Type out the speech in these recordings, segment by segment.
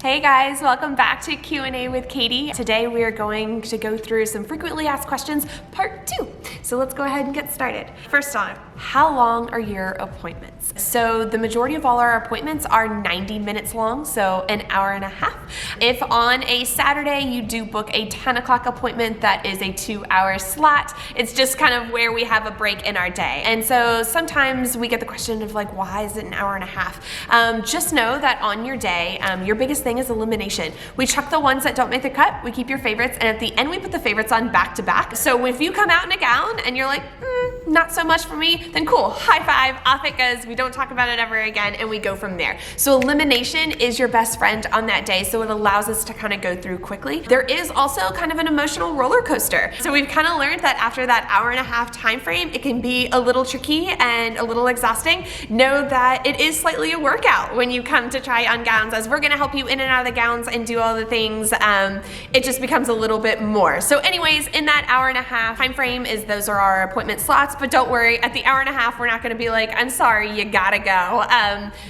Hey guys, welcome back to Q&A with Katie. Today we are going to go through some frequently asked questions, part 2. So let's go ahead and get started. First on, how long are your appointments? So the majority of all our appointments are 90 minutes long, so an hour and a half. If on a Saturday you do book a 10 o'clock appointment, that is a 2-hour slot. It's just kind of where we have a break in our day. And so sometimes we get the question of like, why is it an hour and a half? Just know that on your day, your biggest thing is elimination. We chuck the ones that don't make the cut, we keep your favorites, and at the end we put the favorites on back to back. So if you come out in a gown and you're like, not so much for me, then cool, high five, off it goes, we don't talk about it ever again, and we go from there. So elimination is your best friend on that day, so it allows us to kind of go through quickly. There is also kind of an emotional roller coaster. So we've kind of learned that after that hour and a half time frame, it can be a little tricky and a little exhausting. Know that it is slightly a workout when you come to try on gowns, as we're gonna help you in and out of the gowns and do all the things. It just becomes a little bit more. So anyways, in that hour and a half time frame those are our appointment slots, but don't worry, at the hour and a half, we're not gonna be like, I'm sorry, you gotta go.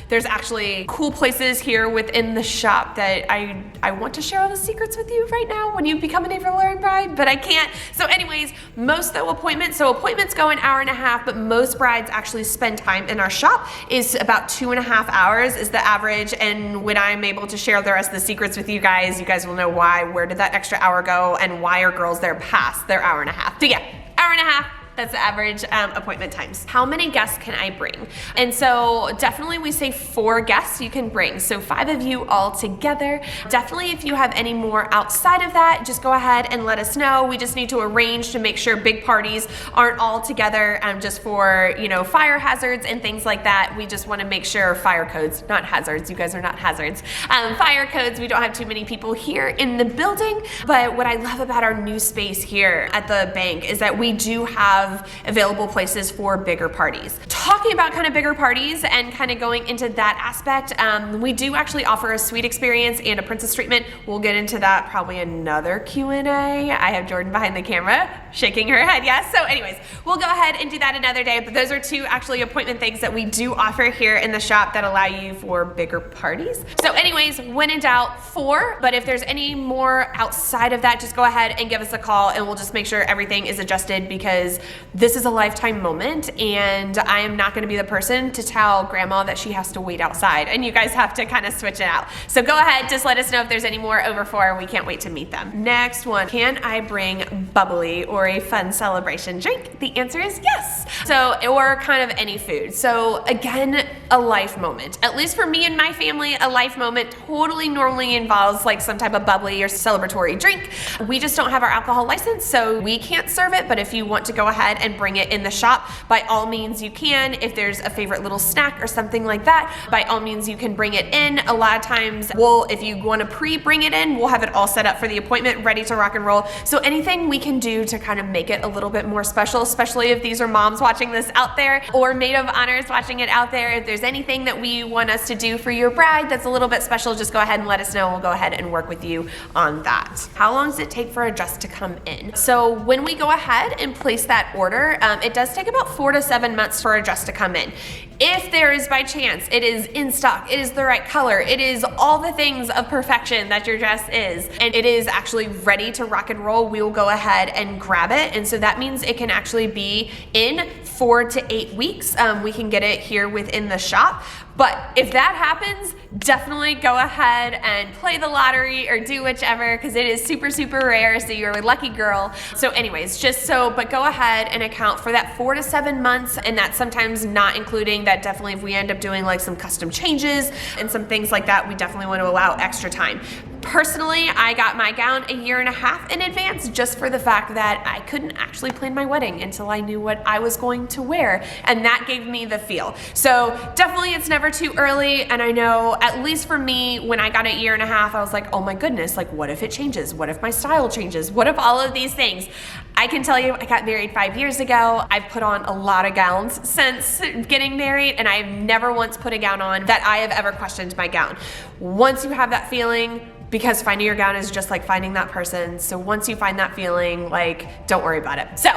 There's actually cool places here within the shop that I want to share all the secrets with you right now when you become an April Lauren bride, but I can't. So anyways, appointments go an hour and a half, but most brides actually spend time in our shop. Is about 2.5 hours is the average, and when I'm able to share the rest of the secrets with you guys will know where did that extra hour go and why are girls there past their hour and a half. So yeah, hour and a half. That's the average appointment times. How many guests can I bring? And so definitely we say 4 guests you can bring. So 5 of you all together. Definitely if you have any more outside of that, just go ahead and let us know. We just need to arrange to make sure big parties aren't all together just for, fire hazards and things like that. We just want to make sure fire codes, not hazards. You guys are not hazards. Fire codes, we don't have too many people here in the building. But what I love about our new space here at the bank is that we do have available places for bigger parties. Talking about kind of bigger parties and kind of going into that aspect, we do actually offer a suite experience and a princess treatment. We'll get into that probably another Q&A. I have Jordan behind the camera shaking her head yes. So anyways, we'll go ahead and do that another day, but those are 2 actually appointment things that we do offer here in the shop that allow you for bigger parties. So anyways, when in doubt, 4, but if there's any more outside of that, just go ahead and give us a call and we'll just make sure everything is adjusted, because this is a lifetime moment and I am not gonna be the person to tell grandma that she has to wait outside and you guys have to kind of switch it out. So go ahead, just let us know if there's any more over 4. We can't wait to meet them. Next one, can I bring bubbly or a fun celebration drink? The answer is yes. So, or kind of any food. So again, a life moment. At least for me and my family, a life moment totally normally involves like some type of bubbly or celebratory drink. We just don't have our alcohol license, so we can't serve it, but if you want to go ahead and bring it in the shop, by all means you can. If there's a favorite little snack or something like that, by all means you can bring it in. A lot of times if you want to pre-bring it in, we'll have it all set up for the appointment, ready to rock and roll. So anything we can do to kind of make it a little bit more special, especially if these are moms watching this out there or maid of honors watching it out there. If there's anything that we want us to do for your bride that's a little bit special, just go ahead and let us know. We'll go ahead and work with you on that. How long does it take for a dress to come in? So when we go ahead and place that order, it does take about 4 to 7 months for a dress to come in. If there is by chance, it is in stock, it is the right color, it is all the things of perfection that your dress is, and it is actually ready to rock and roll, we will go ahead and grab it. And so that means it can actually be in 4 to 8 weeks. We can get it here within the shop. But if that happens, definitely go ahead and play the lottery or do whichever, because it is super, super rare, so you're a lucky girl. So anyways, but go ahead and account for that 4 to 7 months, and that's sometimes not including that. Definitely if we end up doing like some custom changes and some things like that, we definitely want to allow extra time. Personally, I got my gown 1.5 years in advance, just for the fact that I couldn't actually plan my wedding until I knew what I was going to wear, and that gave me the feel. So definitely it's never too early, and I know, at least for me, when I got 1.5 years, I was like, oh my goodness, like what if it changes? What if my style changes? What if all of these things? I can tell you, I got married 5 years ago. I've put on a lot of gowns since getting married, and I've never once put a gown on that I have ever questioned my gown. Once you have that feeling, because finding your gown is just like finding that person. So once you find that feeling, like, don't worry about it. So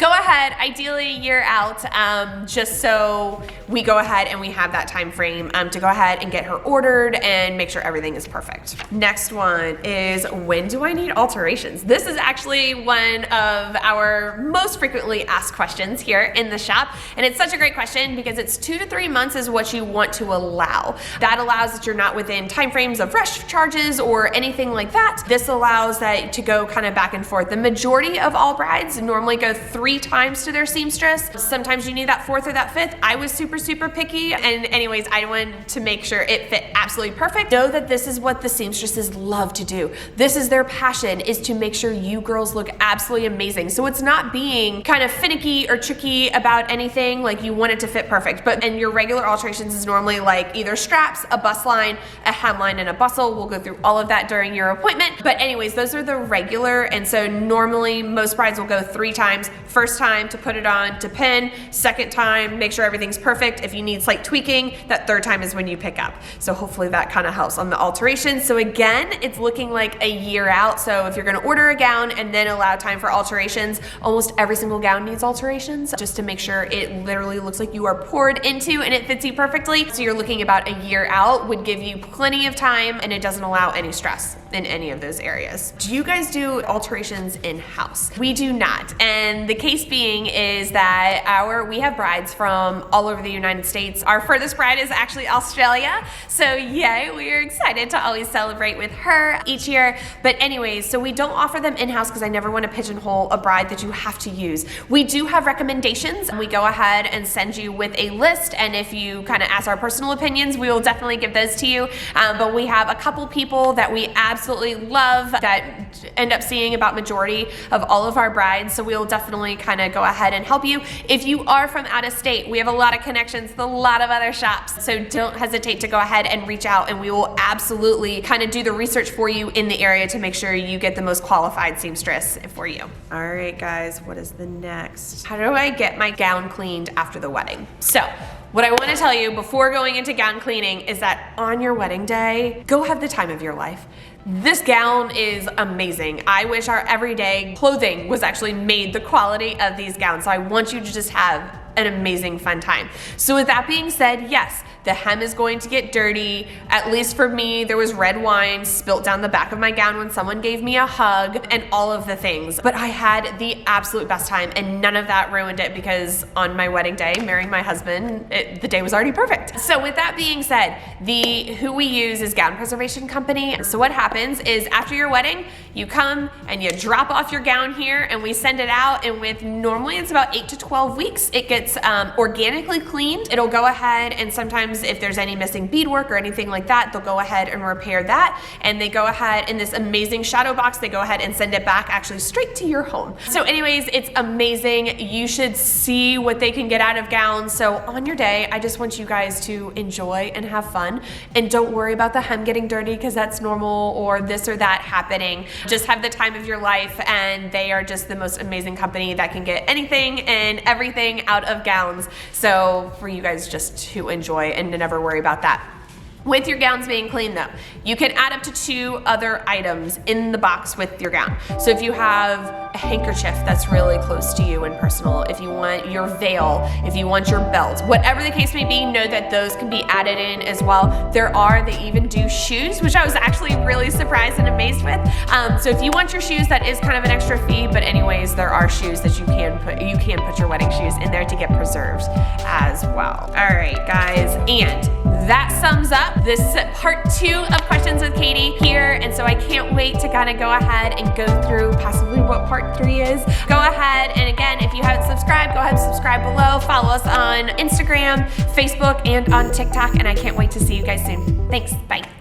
go ahead, ideally a year out, just so we go ahead and we have that time frame to go ahead and get her ordered and make sure everything is perfect. Next one is, when do I need alterations? This is actually one of our most frequently asked questions here in the shop, and it's such a great question because it's 2 to 3 months is what you want to allow. That allows that you're not within time frames of rush charges or anything like that. This allows that to go kind of back and forth. The majority of all brides normally go 3 times to their seamstress. Sometimes you need that 4th or that 5th. I was super picky, and anyways, I wanted to make sure it fit absolutely perfect. Know that this is what the seamstresses love to do. This is their passion, is to make sure you girls look absolutely amazing. So it's not being kind of finicky or tricky about anything, like you want it to fit perfect. And your regular alterations is normally like either straps, a bust line, a hemline, and a bustle. We'll go through all of that during your appointment. But anyways, those are the regular, and so normally most brides will go 3 times. First time to put it on to pin, second time make sure everything's perfect. If you need slight tweaking, that 3rd time is when you pick up. So hopefully that kind of helps on the alterations. So again, it's looking like a year out. So if you're gonna order a gown and then allow time for alterations, almost every single gown needs alterations just to make sure it literally looks like you are poured into and it fits you perfectly. So you're looking about a year out, would give you plenty of time, and it doesn't allow any stress in any of those areas. Do you guys do alterations in-house? We do not. And the case being is that we have brides from all over the United States. Our furthest bride is actually Australia. So yay, we are excited to always celebrate with her each year. But anyways, so we don't offer them in-house because I never want to pigeonhole a bride that you have to use. We do have recommendations. We go ahead and send you with a list, and if you kind of ask our personal opinions, we will definitely give those to you. But we have a couple people that we absolutely love that end up seeing about majority of all of our brides. So we'll definitely kind of go ahead and help you. If you are from out of state, we have a lot of connections with a lot of other shops. So don't hesitate to go ahead and reach out, and we will absolutely kind of do the research for you in the area to make sure you get the most qualified seamstress for you. All right, guys, what is the next? How do I get my gown cleaned after the wedding? So what I want to tell you before going into gown cleaning is that on your wedding day, go have the time of your life. This gown is amazing. I wish our everyday clothing was actually made the quality of these gowns. So I want you to just have an amazing fun time. So with that being said, yes, the hem is going to get dirty. At least for me, there was red wine spilt down the back of my gown when someone gave me a hug and all of the things. But I had the absolute best time, and none of that ruined it because on my wedding day, marrying my husband, the day was already perfect. So with that being said, who we use is Gown Preservation Company. So what happens is after your wedding, you come and you drop off your gown here and we send it out, and normally it's about 8 to 12 weeks, it gets organically cleaned. It'll go ahead, and sometimes if there's any missing beadwork or anything like that, they'll go ahead and repair that, and they go ahead in this amazing shadow box, they go ahead and send it back actually straight to your home. So anyways, it's amazing. You should see what they can get out of gowns. So on your day, I just want you guys to enjoy and have fun, and don't worry about the hem getting dirty because that's normal, or this or that happening. Just have the time of your life, and they are just the most amazing company that can get anything and everything out of gowns. So for you guys just to enjoy and to never worry about that. With your gowns being clean though, you can add up to 2 other items in the box with your gown. So if you have a handkerchief that's really close to you and personal, if you want your veil, if you want your belt, whatever the case may be, know that those can be added in as well. They even do shoes, which I was actually really surprised and amazed with. So if you want your shoes, that is kind of an extra fee, but anyways, there are shoes that you can put your wedding shoes in there to get preserved as well. All right, guys, and that sums up this part 2 of Questions with Katie here, and so I can't wait to kind of go ahead and go through possibly what part 3 is. Go ahead, and again, if you haven't subscribed, go ahead and subscribe below. Follow us on Instagram, Facebook, and on TikTok, and I can't wait to see you guys soon. Thanks, bye.